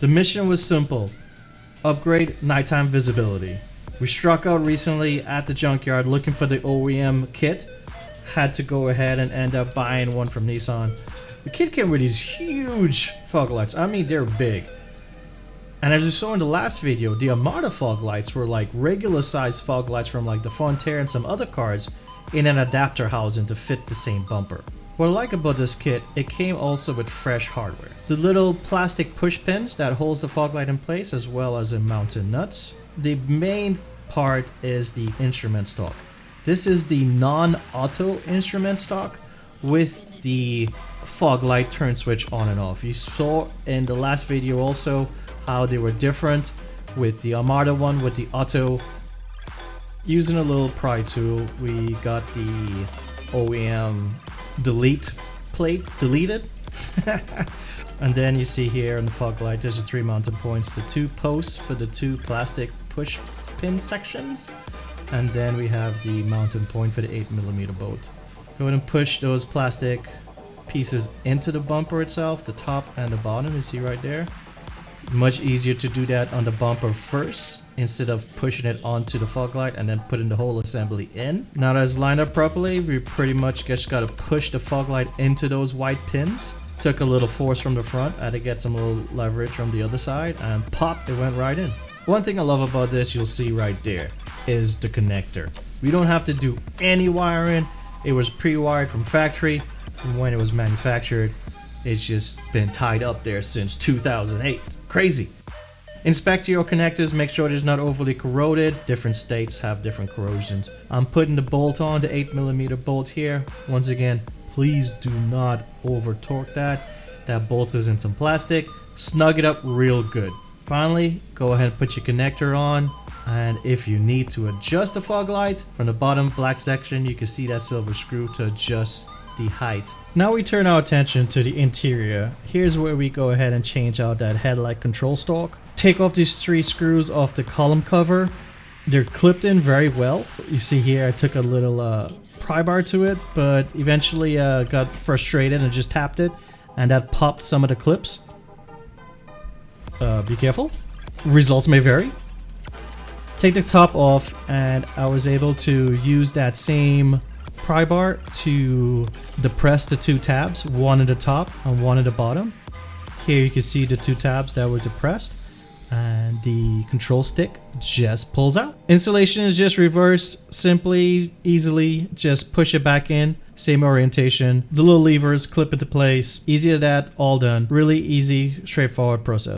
The mission was simple: upgrade nighttime visibility. We struck out recently at the Junkyard looking for the OEM kit. Had to go ahead and end up buying one from Nissan. The kit came with these huge fog lights. I mean, they're big. And as you saw in the last video, the Armada fog lights were like regular sized fog lights from like the Frontier and some other cars in an adapter housing to fit the same bumper. What I like about this kit, it came also with fresh hardware. The little plastic push pins that holds the fog light in place, as well as the mounting nuts. The main part is the instrument stock. This is the non-auto instrument stock with the fog light turn switch on and off. You saw in the last video also how they were different with the Armada one with the auto. Using a little pry tool, we got the OEM delete plate deleted. And then you see here in the fog light there's the 3 mounting points, the 2 posts for the 2 plastic push pin sections, and then we have the mounting point for the 8mm bolt. Go ahead and push those plastic pieces into the bumper itself, the top and the bottom, you see right there. Much easier to do that on the bumper first instead of pushing it onto the fog light and then putting the whole assembly in. Now that it's lined up properly, we pretty much just got to push the fog light into those white pins. Took a little force from the front, had to get some little leverage from the other side, and pop, it went right in. One thing I love about this, you'll see right there, is the connector. We don't have to do any wiring. It was pre-wired from factory from when it was manufactured. It's just been tied up there since 2008. Crazy. Inspect your connectors, make sure it's not overly corroded. Different states have different corrosions. I'm putting the bolt on, the 8mm bolt here. Once again, please do not over torque that. That bolt is in some plastic. Snug it up real good. Finally, go ahead and put your connector on. And if you need to adjust the fog light, from the bottom black section, you can see that silver screw to adjust the height. Now we turn our attention to the interior. Here's where we go ahead and change out that headlight control stalk. Take off these 3 screws off the column cover. They're clipped in very well. You see here I took a little pry bar to it, but eventually got frustrated and just tapped it, and that popped some of the clips. Be careful. Results may vary. Take the top off, and I was able to use that same pry bar to depress the 2 tabs, one at the top and one at the bottom. Here you can see the 2 tabs that were depressed, and the control stick just pulls out. Installation is just reverse, simply, easily, just push it back in, same orientation. The little levers clip into place, easy as that, all done. Really easy, straightforward process.